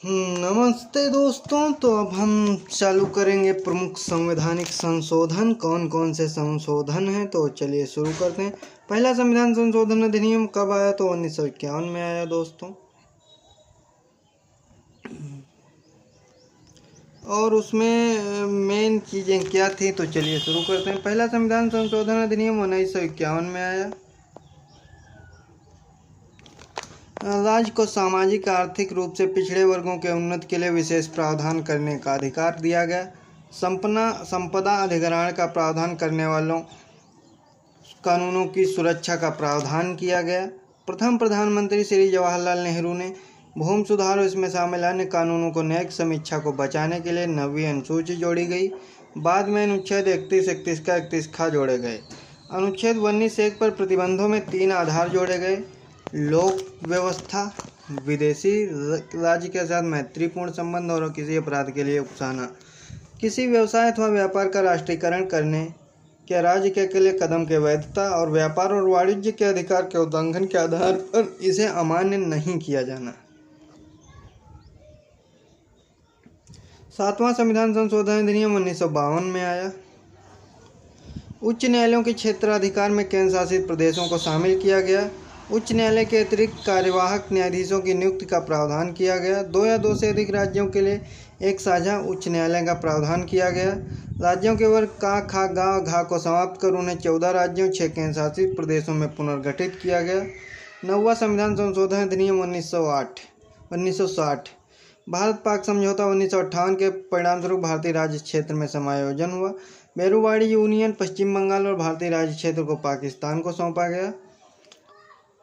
नमस्ते दोस्तों। तो अब हम चालू करेंगे प्रमुख संवैधानिक संशोधन। कौन कौन से संशोधन हैं, तो चलिए शुरू करते हैं। पहला संविधान संशोधन अधिनियम कब आया? तो 1951 में आया दोस्तों। और उसमें मेन चीज़ें क्या थी, तो चलिए शुरू करते हैं। पहला संविधान संशोधन अधिनियम 1951 में आया। राज्य को सामाजिक आर्थिक रूप से पिछड़े वर्गों के उन्नति के लिए विशेष प्रावधान करने का अधिकार दिया गया। संपदा अधिग्रहण का प्रावधान करने वालों कानूनों की सुरक्षा का प्रावधान किया गया। प्रथम प्रधानमंत्री श्री जवाहरलाल नेहरू ने भूमि सुधार और इसमें शामिल अन्य कानूनों को न्यायिक समीक्षा को बचाने के लिए 9वीं अनुसूची जोड़ी गई। बाद में अनुच्छेद 31, 31 का 31 खा जोड़े गए। अनुच्छेद 19(1) पर प्रतिबंधों में 3 आधार जोड़े गए: लोक व्यवस्था, विदेशी राज्य के साथ मैत्रीपूर्ण संबंध और किसी अपराध के लिए उकसाना। किसी व्यवसाय अथवा व्यापार का राष्ट्रीयकरण करने के राज्य के लिए कदम के वैधता और व्यापार और वाणिज्य के अधिकार के उल्लंघन के आधार पर इसे अमान्य नहीं किया जाना। 7वां संविधान संशोधन अधिनियम 1952 में आया। उच्च न्यायालयों के क्षेत्राधिकार में केंद्र शासित प्रदेशों को शामिल किया गया। उच्च न्यायालय के अतिरिक्त कार्यवाहक न्यायाधीशों की नियुक्ति का प्रावधान किया गया। 2 या 2 से अधिक राज्यों के लिए एक साझा उच्च न्यायालय का प्रावधान किया गया। राज्यों के वर्ग का, खा, गा, घा को समाप्त कर उन्हें 14 राज्यों, 6 केंद्र शासित प्रदेशों में पुनर्गठित किया गया। 9वां संविधान संशोधन अधिनियम 1960। भारत पाक समझौता 1958 के परिणामस्वरूप भारतीय राज्य क्षेत्र में समायोजन हुआ। बेरुवाड़ी यूनियन पश्चिम बंगाल और भारतीय राज्य क्षेत्र को पाकिस्तान को सौंपा गया।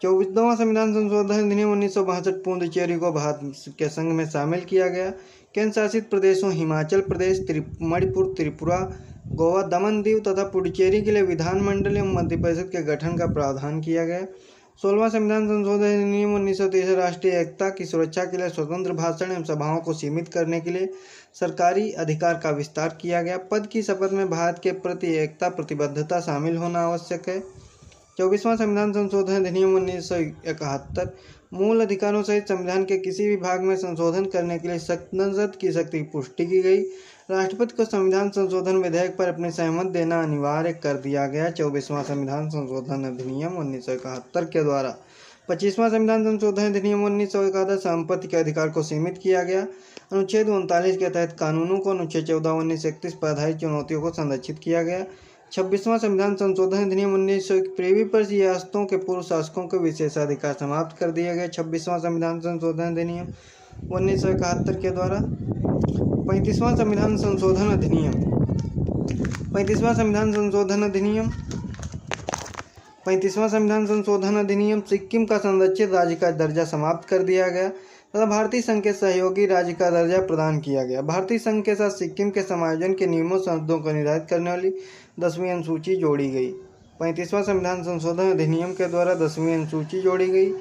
24वां संविधान संशोधन अधिनियम 1962 पुडुचेरी को भारत के संघ में शामिल किया गया। केंद्र शासित प्रदेशों हिमाचल प्रदेश, मणिपुर, त्रिपुरा, गोवा, दमन दीव तथा पुडुचेरी के लिए विधानमंडल एवं मंत्रिपरिषद के गठन का प्रावधान किया गया। 16वां संविधान संशोधन अधिनियम 1963 राष्ट्रीय एकता की सुरक्षा के लिए स्वतंत्र भाषण एवं सभाओं को सीमित करने के लिए सरकारी अधिकार का विस्तार किया गया। पद की शपथ में भारत के प्रति एकता प्रतिबद्धता शामिल होना आवश्यक है। 24वां संविधान संशोधन अधिनियम 1971 मूल अधिकारों सहित संविधान के किसी भी भाग में संशोधन करने के लिए संसद की शक्ति की पुष्टि की गई। राष्ट्रपति को संविधान संशोधन विधेयक पर अपनी सहमति देना अनिवार्य कर दिया गया। 24वां संविधान संशोधन अधिनियम 1971 के द्वारा 25वां संविधान संशोधन अधिनियम 1971 संपत्ति के अधिकार को सीमित किया गया। अनुच्छेद 39 के तहत कानूनों को अनुच्छेद 14, 1931 पर आधारित चुनौतियों को संरक्षित किया गया। 26वां संविधान संशोधन अधिनियम 1901 पृथ्वी पर रियासतों के पूर्व शासकों के विशेषाधिकार समाप्त कर दिए गए। 26वां संविधान संशोधन अधिनियम 1971 के द्वारा 35वां संविधान संशोधन अधिनियम 35वां संविधान संशोधन अधिनियम 35वां संविधान संशोधन अधिनियम सिक्किम का संरक्षित राज्य का दर्जा समाप्त कर दिया गया तथा भारतीय संघ के सहयोगी राज्य का दर्जा प्रदान किया गया। भारतीय संघ के साथ सिक्किम के समायोजन के नियमों शब्दों को निर्धारित करने वाली 10वीं अनुसूची जोड़ी गई। 35वां संविधान संशोधन अधिनियम के द्वारा 10वीं अनुसूची जोड़ी गई।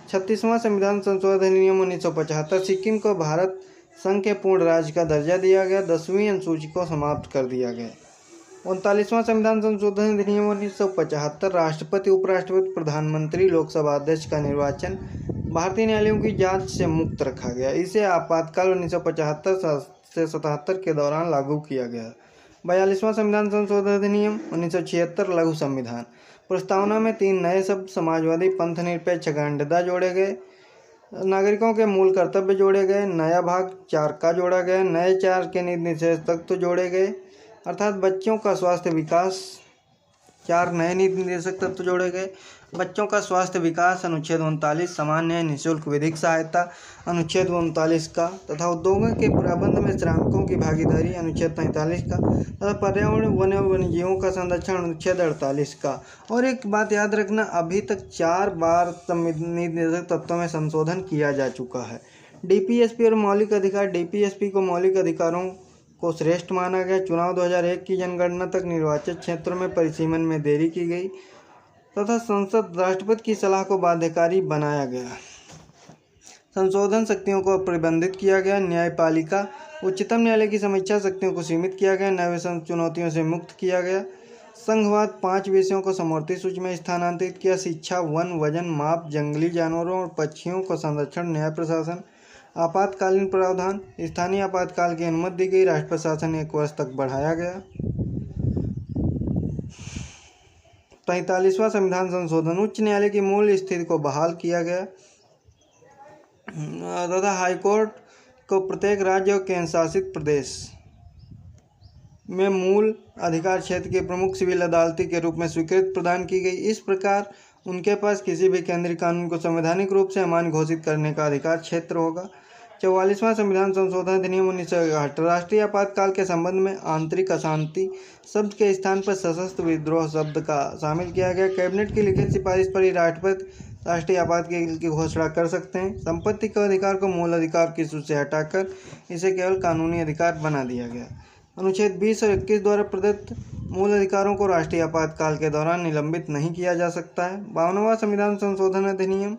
36वां संविधान संशोधन अधिनियम 1975 सिक्किम को भारत संघ के पूर्ण राज्य का दर्जा दिया गया। 10वीं अनुसूची को समाप्त कर दिया गया। 39वां संविधान संशोधन अधिनियम 1975 राष्ट्रपति, उपराष्ट्रपति, प्रधानमंत्री, लोकसभा अध्यक्ष का निर्वाचन भारतीय न्यायालयों की जांच से मुक्त रखा गया। इसे आपातकाल 1975 से 77 के दौरान लागू किया गया। 42वां संविधान संशोधन अधिनियम 1976 लघु संविधान प्रस्तावना में 3 नए शब्द समाजवादी, पंथ निरपेक्ष, अखंडता जोड़े गए। नागरिकों के मूल कर्तव्य जोड़े गए। नया भाग 4 का जोड़ा गया। नए 4 के नीति निषेध तत्व जोड़े गए, अर्थात बच्चों का स्वास्थ्य विकास। 4 नए नीति निर्देशक तत्व जोड़े गए। बच्चों का स्वास्थ्य विकास अनुच्छेद 39, सामान्य निःशुल्क विधिक सहायता अनुच्छेद 39 का तथा उद्योगों के प्रबंध में श्रमिकों की भागीदारी अनुच्छेद 43 का तथा पर्यावरण, वन एवं वन्यजीवों का संरक्षण अनुच्छेद 48 का। और एक बात याद रखना, अभी तक 4 बार नीति निर्देशक तत्वों में संशोधन किया जा चुका है। डीपीएसपी और मौलिक अधिकार। डीपीएसपी को मौलिक अधिकारों को श्रेष्ठ माना गया। चुनाव 2001 की जनगणना तक निर्वाचित क्षेत्रों में परिसीमन में देरी की गई तथा संसद राष्ट्रपति की सलाह को बाध्यकारी बनाया गया। संशोधन शक्तियों को प्रतिबंधित किया गया। न्यायपालिका, उच्चतम न्यायालय की समीक्षा शक्तियों को सीमित किया गया। नए चुनौतियों से मुक्त किया गया। संघवाद 5 विषयों को समवर्ती सूची में स्थानांतरित किया। शिक्षा, वन, वजन माप, जंगली जानवरों और पक्षियों को संरक्षण, न्याय प्रशासन, आपातकालीन प्रावधान, स्थानीय आपातकाल की अनुमति दी गई, राष्ट्रपति शासन 1 वर्ष तक बढ़ाया गया। 45वां संविधान संशोधन, उच्च न्यायालय की मूल स्थिति को बहाल किया गया तथा हाईकोर्ट को प्रत्येक राज्य और केंद्र शासित प्रदेश में मूल अधिकार क्षेत्र के प्रमुख सिविल अदालती के रूप में स्वीकृति प्रदान की गई। इस प्रकार उनके पास किसी भी केंद्रीय कानून को संवैधानिक रूप से अमान्य घोषित करने का अधिकार क्षेत्र होगा। 44वां संविधान संशोधन अधिनियम 1961, राष्ट्रीय आपातकाल के संबंध में आंतरिक अशांति शब्द के स्थान पर सशस्त्र विद्रोह शब्द का शामिल किया गया। कैबिनेट की लिखित सिफारिश पर ही राष्ट्रपति राष्ट्रीय आपातकाल की घोषणा कर सकते हैं। संपत्ति के अधिकार को मूल अधिकार की सूची से हटाकर इसे केवल कानूनी अधिकार बना दिया गया। अनुच्छेद 20 और 21 द्वारा प्रदत्त मूल अधिकारों को राष्ट्रीय आपातकाल के दौरान निलंबित नहीं किया जा सकता है। 52वां संविधान संशोधन अधिनियम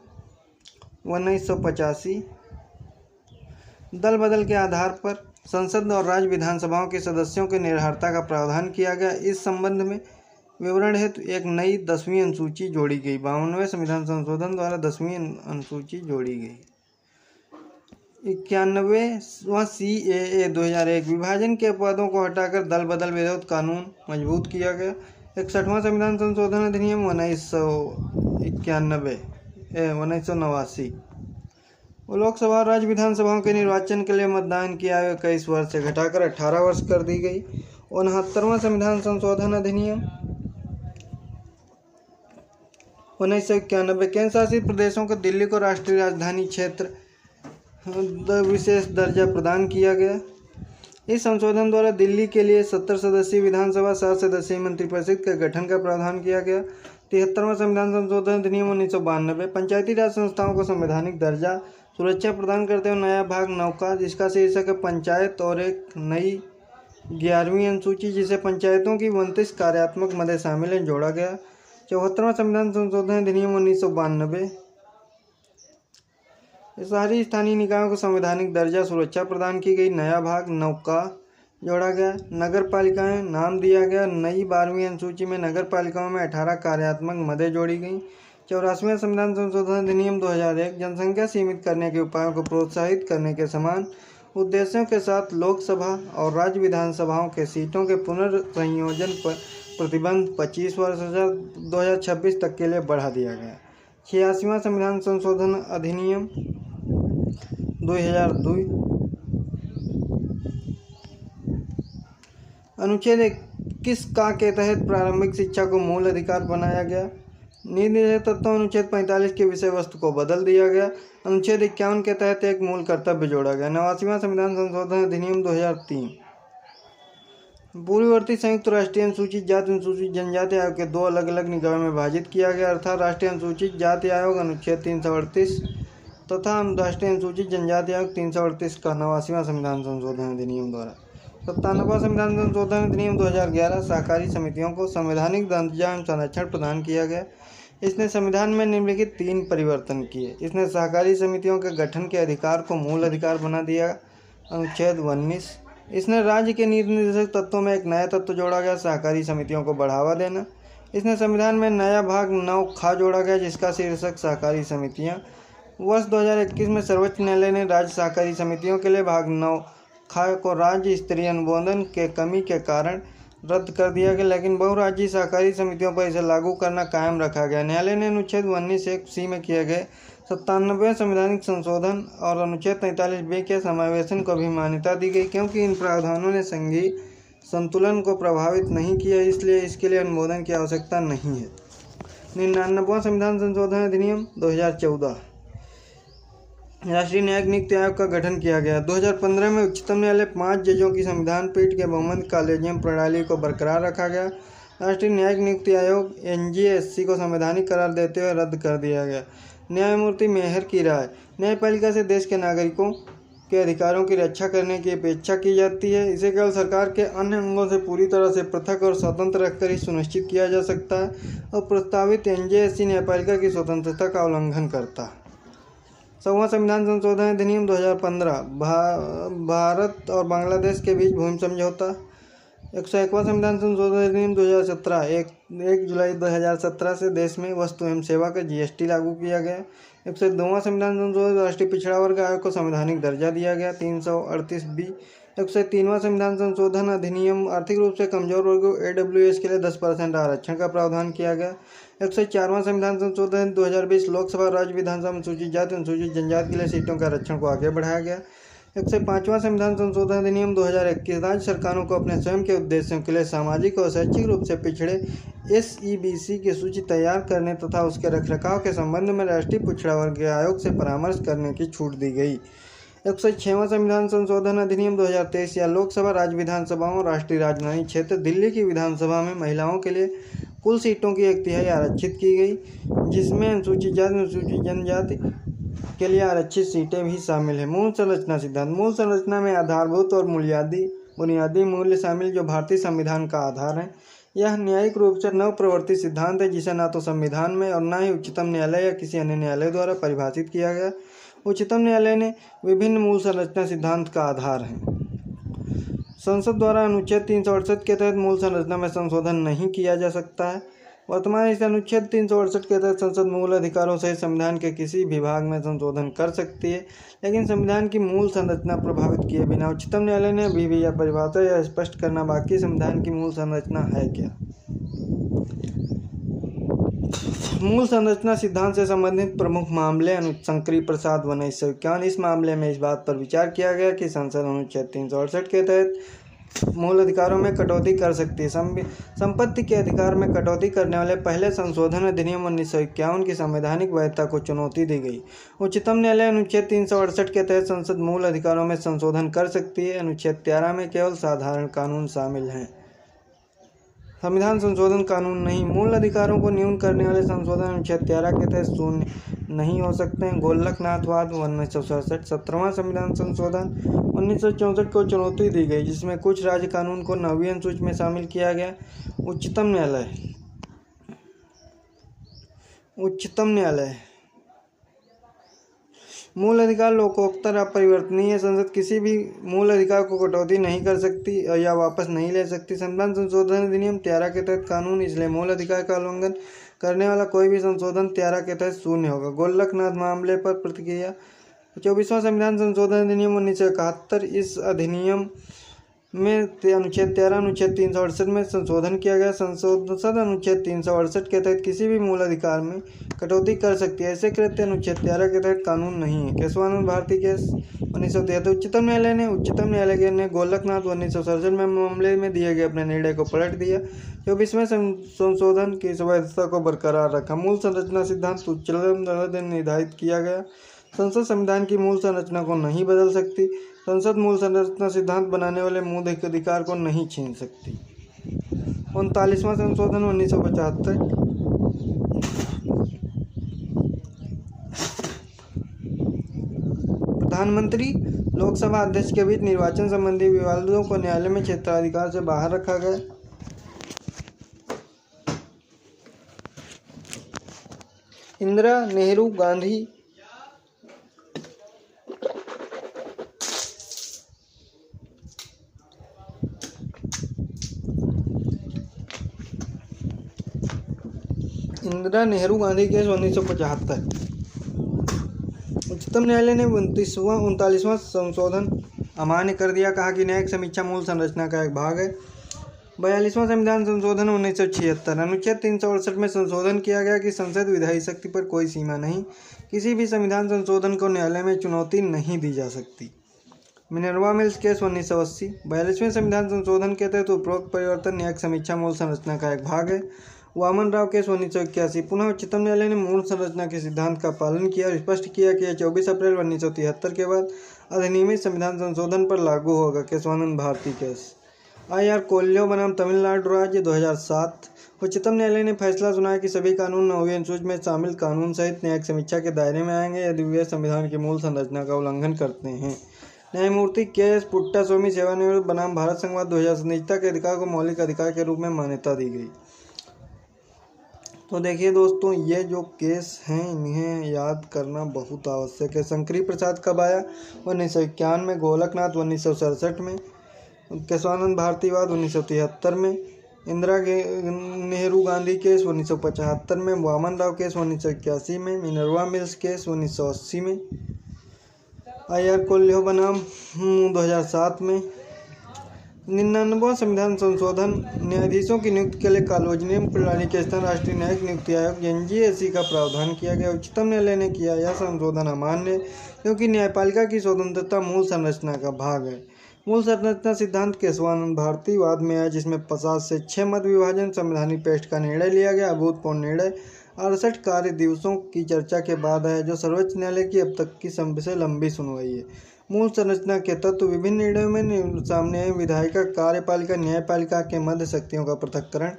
1985, दल बदल के आधार पर संसद और राज्य विधानसभाओं के सदस्यों की निर्भरता का प्रावधान किया गया। इस संबंध में विवरण हेतु एक नई 10वीं अनुसूची जोड़ी गई। 52वें संविधान संशोधन द्वारा 10वीं अनुसूची जोड़ी गई। 91वां CAA 2001, विभाजन के अपवादों को हटाकर दल बदल विरोध कानून मजबूत किया गया। 61वां संविधान संशोधन अधिनियम 1989, लोकसभा और राज्य विधानसभाओं के निर्वाचन के लिए मतदान की आयु 21 वर्ष से घटाकर 18 वर्ष कर दी गई। 69वां संविधान संशोधन अधिनियम 1991, केंद्र शासित प्रदेशों को दिल्ली को राष्ट्रीय राजधानी क्षेत्र विशेष दर्जा प्रदान किया गया। इस संशोधन द्वारा दिल्ली के लिए 70 सदस्यीय विधानसभा, 7 सदस्यीय मंत्रिपरिषद के गठन का प्रावधान किया गया। 73वां संविधान संशोधन अधिनियम 1992, पंचायती राज संस्थाओं को संवैधानिक दर्जा सुरक्षा प्रदान करते हुए नया भाग 9 का, जिसका शीर्षक है पंचायत, और एक नई 11वीं अनुसूची जिसे पंचायतों की 29 कार्यात्मक मदें शामिल हैं, जोड़ा गया। 74वां संविधान संशोधन अधिनियम 1992, शहरी स्थानीय निकायों को संवैधानिक दर्जा सुरक्षा प्रदान की गई, नया भाग 9 का जोड़ा गया। नगर पालिकाएँ नाम दिया गया। नई 12वीं अनुसूची में नगर पालिकाओं में 18 कार्यात्मक मदें जोड़ी गईं। 84वां संविधान संशोधन अधिनियम 2001, जनसंख्या सीमित करने के उपायों को प्रोत्साहित करने के समान उद्देश्यों के साथ लोकसभा और राज्य विधानसभाओं के सीटों के पुनर्संयोजन पर प्रतिबंध 25 वर्ष 2026 तक के लिए बढ़ा दिया गया। 86वां संविधान संशोधन अधिनियम 2002, अनुच्छेद 21 का के तहत प्रारंभिक शिक्षा को मूल अधिकार बनाया गया। नीति तत्वों अनुच्छेद 45 की विषय वस्तु को बदल दिया गया। अनुच्छेद 51 के तहत एक मूल कर्तव्य जोड़ा गया। 89वां संविधान संशोधन अधिनियम 2003, पूर्ववर्ती संयुक्त राष्ट्रीय अनुसूचित जाति अनुसूचित जनजाति आयोग के 2 अलग अलग निकायों में विभाजित किया गया, अर्थात राष्ट्रीय अनुसूचित जाति आयोग अनुच्छेद 338 तथा राष्ट्रीय अनुसूचित जनजाति आयोग 338 का 89वां संविधान संशोधन अधिनियम द्वारा। 97वां संविधान संशोधन अधिनियम 2011, सहकारी समितियों को संवैधानिक दर्जा एवं संरक्षण प्रदान किया गया। इसने संविधान में निम्नलिखित 3 परिवर्तन किए। इसने सहकारी समितियों के गठन के अधिकार को मूल अधिकार बना दिया, अनुच्छेद 19। इसने राज्य के नीति निर्देशक तत्वों में एक नया तत्व जोड़ा गया, सहकारी समितियों को बढ़ावा देना। इसने संविधान में नया भाग 9 खा जोड़ा गया, जिसका शीर्षक सहकारी समितियां। वर्ष 2021 में सर्वोच्च न्यायालय ने राज्य सहकारी समितियों के लिए भाग 9 खा को राज्य स्तरीय अनुमोदन के कमी के कारण रद्द कर दिया गया, लेकिन बहुराज्यीय सहकारी समितियों पर इसे लागू करना कायम रखा गया। न्यायालय ने अनुच्छेद 19(1)(c) में किए गए 97वें संवैधानिक संशोधन और अनुच्छेद 43(b) के समावेशन को भी मान्यता दी गई, क्योंकि इन प्रावधानों ने संघीय संतुलन को प्रभावित नहीं किया, इसलिए इसके लिए अनुमोदन की आवश्यकता नहीं है। 99वां संविधान संशोधन अधिनियम 2014, राष्ट्रीय न्यायिक नियुक्ति आयोग का गठन किया गया। 2015 में उच्चतम न्यायालय 5 जजों की संविधान पीठ के बहुमत कॉलेजियम प्रणाली को बरकरार रखा गया। राष्ट्रीय न्यायिक नियुक्ति आयोग NJSC को संवैधानिक करार देते हुए रद्द कर दिया गया। न्यायमूर्ति मेहर की राय, न्यायपालिका से देश के नागरिकों के अधिकारों की रक्षा करने की अपेक्षा की जाती है। इसे केवल सरकार के अन्य अंगों से पूरी तरह से पृथक और स्वतंत्र रखकर ही सुनिश्चित किया जा सकता है, और प्रस्तावित NJSC न्यायपालिका की स्वतंत्रता का उल्लंघन करता है। 100वां संविधान संशोधन अधिनियम 2015, भारत और बांग्लादेश के बीच भूमि समझौता। 101वां संविधान संशोधन अधिनियम 2017, 1 जुलाई 2017 से देश में वस्तु एवं सेवा का GST लागू किया गया। 102वां संविधान संशोधन, राष्ट्रीय पिछड़ा वर्ग आयोग को संवैधानिक दर्जा दिया गया। 338B 103वां संविधान संशोधन अधिनियम, आर्थिक रूप से कमजोर वर्गों AWS के लिए 10% आरक्षण का प्रावधान किया गया। 104वां संविधान संशोधन 2020, लोकसभा और राज्य विधानसभा में अनुसूचित जाति अनुसूचित जनजाति के लिए सीटों के आरक्षण को आगे बढ़ाया गया। 105वां संविधान संशोधन अधिनियम 2021, राज्य सरकारों को अपने स्वयं के उद्देश्यों के लिए सामाजिक और शैक्षिक रूप से पिछड़े SEBC की सूची तैयार करने तथा उसके रखरखाव के संबंध में राष्ट्रीय पिछड़ा वर्ग आयोग से परामर्श करने की छूट दी गई। 106वां संविधान संशोधन अधिनियम 2023, या लोकसभा, राज्य विधानसभाओं, राष्ट्रीय राजधानी क्षेत्र दिल्ली की विधानसभा में महिलाओं के लिए कुल सीटों की 1/3 आरक्षित की गई, जिसमें अनुसूचित जाति अनुसूचित जनजाति के लिए आरक्षित सीटें भी शामिल हैं। मूल संरचना सिद्धांत, मूल संरचना में आधारभूत और बुनियादी मूल्य शामिल जो भारतीय संविधान का आधार है। यह न्यायिक रूप से नव प्रवर्तित सिद्धांत है जिसे न तो संविधान में और न ही उच्चतम न्यायालय या किसी अन्य न्यायालय द्वारा परिभाषित किया गया। उच्चतम न्यायालय ने विभिन्न मूल संरचना सिद्धांत का आधार है। संसद द्वारा अनुच्छेद 368 के तहत मूल संरचना में संशोधन नहीं किया जा सकता है। वर्तमान इस अनुच्छेद 368 के तहत संसद मूल अधिकारों सहित संविधान के किसी भी भाग में संशोधन कर सकती है, लेकिन संविधान की मूल संरचना प्रभावित किए बिना। उच्चतम न्यायालय ने अभी भी यह परिभाषा या स्पष्ट करना बाकी संविधान की मूल संरचना है क्या। मूल संरचना सिद्धांत से संबंधित प्रमुख मामले, शंकरी प्रसाद 1951। इस मामले में इस बात पर विचार किया गया कि संसद अनुच्छेद 368 के तहत मूल अधिकारों में कटौती कर सकती है। संपत्ति के अधिकार में कटौती करने वाले पहले संशोधन अधिनियम 1951 की संवैधानिक वैधता को चुनौती दी गई। उच्चतम न्यायालय अनुच्छेद 368 के तहत संसद मूल अधिकारों में संशोधन कर सकती है। अनुच्छेद 13 में केवल साधारण कानून शामिल हैं, संविधान संशोधन कानून नहीं। मूल अधिकारों को न्यून करने वाले संशोधन अनुच्छेद 13 के तहत शून्य नहीं हो सकते हैं। गोलकनाथवाद 1967। 17वां संविधान संशोधन 1964 को चुनौती दी गई, जिसमें कुछ राज्य कानून को 9वीं अनुसूची में शामिल किया गया। उच्चतम न्यायालय मूल अधिकार लोकोत्तर अपरिवर्तनीय है। संसद किसी भी मूल अधिकार को कटौती नहीं कर सकती या वापस नहीं ले सकती। संविधान संशोधन अधिनियम 13 के तहत कानून, इसलिए मूल अधिकार का उल्लंघन करने वाला कोई भी संशोधन 13 के तहत शून्य होगा। गोलकनाथ मामले पर प्रतिक्रिया। 24वां संविधान संशोधन अधिनियम 1971, इस अधिनियम में अनुच्छेद 13 अनुच्छेद 368 में संशोधन किया गया। संसद अनुच्छेद 368 के तहत किसी भी मूल अधिकार में कटौती कर सकती है। ऐसे कृत्य अनुच्छेद 13 के तहत कानून नहीं है। केशवानंद भारती केस 1973। उच्चतम न्यायालय ने गोलकनाथ 1967 में मामले में दिए गए अपने निर्णय को पलट दिया। 24वें संशोधन की वैधता को बरकरार रखा। मूल संरचना सिद्धांत उच्चतम न्यायालय ने निर्धारित किया गया। संसद संविधान की मूल संरचना को नहीं बदल सकती। संसद मूल संरचना सिद्धांत बनाने वाले मूल अधिकार को नहीं छीन सकती। 39वां संशोधन 1975। प्रधानमंत्री लोकसभा अध्यक्ष के बीच निर्वाचन संबंधी विवादों को न्यायालय में क्षेत्राधिकार से बाहर रखा गया। इंदिरा नेहरू गांधी केस 1975। उच्चतम न्यायालय ने 39वां संशोधन अमान्य कर दिया, कहा कि न्यायिक समीक्षा मूल संरचना का एक भाग है। 42वां संविधान संशोधन 1976। अनुच्छेद 368 में संशोधन किया गया कि संसद विधायी शक्ति पर कोई सीमा नहीं। किसी भी संविधान संशोधन को न्यायालय में चुनौती नहीं दी जा सकती। Minerva mills case 1980। 42वें संविधान संशोधन के तहत उपरोक्त परिवर्तन न्यायिक समीक्षा मूल संरचना का एक भाग है। वामन राव केस 1981। पुनः उच्चतम न्यायालय ने मूल संरचना के सिद्धांत का पालन किया और स्पष्ट किया कि यह 24 अप्रैल 1973 के बाद अधिनियमित संविधान संशोधन पर लागू होगा। केशवानंद भारती केस। IR कोल्यो बनाम तमिलनाडु राज्य 2007। उच्चतम न्यायालय ने फैसला सुनाया कि सभी कानून 9वीं अनुसूची में शामिल कानून सहित न्यायिक समीक्षा के दायरे में आएंगे यदि वे संविधान की मूल संरचना का उल्लंघन करते हैं। न्यायमूर्ति KS पुट्टास्वामी सेवानिवृत्त बनाम भारत संघवाद 2000। निजता के अधिकार को मौलिक अधिकार के रूप में मान्यता दी गई। तो देखिए दोस्तों, ये जो केस हैं इन्हें याद करना बहुत आवश्यक है। शंकरी प्रसाद कब आया? 1951 में। गोलकनाथ 1967 में। केशवानंद भारतीवाद 1973 में। नेहरू गांधी केस 1975 में, वामन राव केस 1981 में, मिनर्वा मिल्स केस 1980 में, IR कोल्हो बनाम 2007 में। 99वां संविधान संशोधन न्यायाधीशों की नियुक्ति के लिए कॉलेजियम प्रणाली के स्थान राष्ट्रीय न्यायिक नियुक्ति आयोग NJSC का प्रावधान किया गया। उच्चतम न्यायालय ने किया यह संशोधन अमान्य क्योंकि न्यायपालिका की स्वतंत्रता मूल संरचना का भाग है। मूल संरचना सिद्धांत केशवानंद भारती वाद में है, जिसमें 50 से 6 मत विभाजन संवैधानिक पेस्ट का निर्णय लिया गया। अभूतपूर्व निर्णय 68 कार्य दिवसों की चर्चा के बाद है, जो सर्वोच्च न्यायालय की अब तक की सबसे लंबी सुनवाई है। मूल संरचना के तत्व विभिन्न निर्णयों में सामने है। विधायिका, कार्यपालिका, न्यायपालिका के मध्य शक्तियों का पृथक्करण,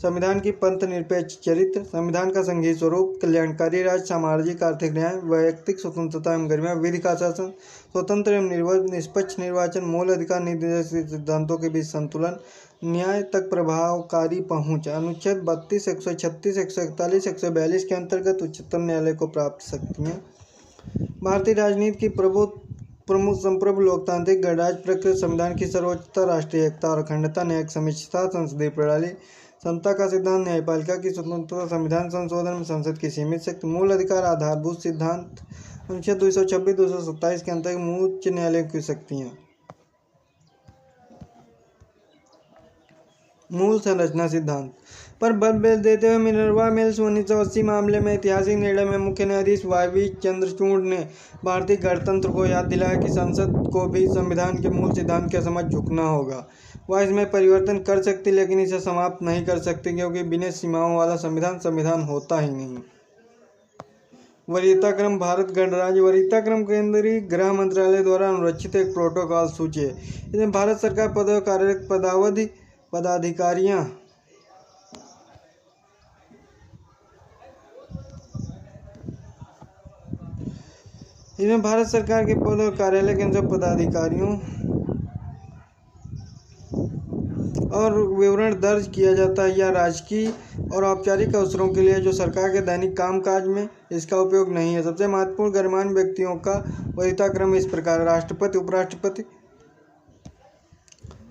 संविधान की पंथ निरपेक्ष चरित्र, संविधान का संघीय स्वरूप, कल्याणकारी राज, सामाजिक आर्थिक न्याय, वैयक्तिक स्वतंत्रता एवं गरिमा, विधि का शासन, स्वतंत्र एवं निष्पक्ष निर्वाचन, मूल अधिकार नीति जैसे सिद्धांतों के बीच संतुलन, न्याय तक प्रभावकारी पहुंच, अनुच्छेद 32, 136, 141, 142 के अंतर्गत उच्चतम न्यायालय को प्राप्त शक्तियाँ। भारतीय राजनीति की प्रमुख संप्रभु लोकतांत्रिक गणराज्य प्रकृति, संविधान की सर्वोच्चता, राष्ट्रीय एकता और अखंडता, न्यायिक समीक्षा, संसदीय प्रणाली, समता का सिद्धांत, न्यायपालिका की स्वतंत्रता, संविधान संशोधन में संसद की सीमित शक्ति, मूल अधिकार, आधारभूत सिद्धांत, अनुच्छेद 226, 227 के अंतर्गत उच्च न्यायालय की शक्तियाँ। मूल संरचना सिद्धांत पर बल देते हुए मिनर्वा मिल्स 1980 मामले में ऐतिहासिक निर्णय में मुख्य न्यायाधीश YV चंद्रचूड़ ने भारतीय गणतंत्र को याद दिलाया कि संसद को भी संविधान के मूल सिद्धांत के समझ झुकना होगा। वह इसमें परिवर्तन कर सकती, लेकिन इसे समाप्त नहीं कर सकती, क्योंकि बिना सीमाओं वाला संविधान संविधान होता ही नहीं। वरीयता क्रम भारत गणराज्य वरीयता क्रम केंद्रीय गृह मंत्रालय द्वारा अनुरक्षित एक प्रोटोकॉल सूची है। इसमें भारत सरकार पद और कार्यरत पदावधि पदाधिकारियां इसमें भारत सरकार के पद और कार्यालय के अनुसार पदाधिकारियों और विवरण दर्ज किया जाता है। यह राजकीय और औपचारिक अवसरों के लिए जो सरकार के दैनिक कामकाज में इसका उपयोग नहीं है। सबसे महत्वपूर्ण गणमान्य व्यक्तियों का वरीयता क्रम इस प्रकार: राष्ट्रपति, उपराष्ट्रपति,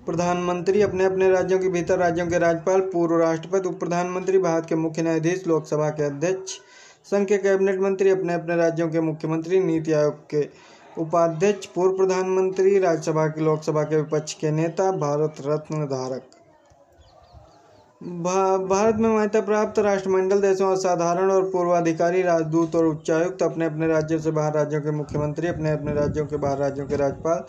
प्रधानमंत्री, अपने अपने राज्यों के भीतर राज्यों के राज्यपाल, पूर्व राष्ट्रपति, उप प्रधानमंत्री, भारत के मुख्य न्यायाधीश, लोकसभा के अध्यक्ष, संघ के कैबिनेट मंत्री, अपने अपने राज्यों के मुख्यमंत्री, नीति आयोग के उपाध्यक्ष, पूर्व प्रधानमंत्री, राज्यसभा की लोकसभा के विपक्ष के नेता, भारत रत्न धारक। भारत में मान्यता प्राप्त राष्ट्रमंडल देशों, असाधारण और पूर्वाधिकारी, राजदूत और उच्चायुक्त, अपने अपने राज्यों से बाहर राज्यों के मुख्यमंत्री, अपने अपने राज्यों के बाहर राज्यों के राज्यपाल,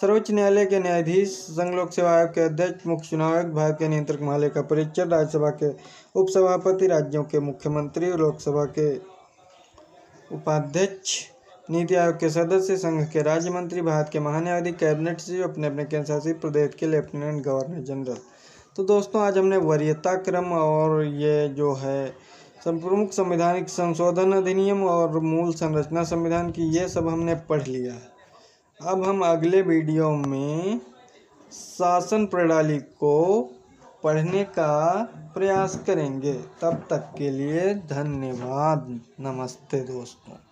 सर्वोच्च न्यायालय के न्यायाधीश, संघ लोक सेवा आयोग के अध्यक्ष, मुख्य चुनाव आयुक्त, भारत के नियंत्रक महालय का परिचय, राज्यसभा के उपसभापति, राज्यों के मुख्यमंत्री, लोकसभा के उपाध्यक्ष, नीति आयोग के सदस्य, संघ के राज्य मंत्री, भारत के महान्यायाधीश, कैबिनेट सचिव, अपने अपने केंद्र शासित प्रदेश के लेफ्टिनेंट गवर्नर जनरल। तो दोस्तों, आज हमने वरीयता क्रम और ये जो है प्रमुख संवैधानिक संशोधन अधिनियम और मूल संरचना संविधान की, ये सब हमने पढ़ लिया है। अब हम अगले वीडियो में शासन प्रणाली को पढ़ने का प्रयास करेंगे। तब तक के लिए धन्यवाद। नमस्ते दोस्तों।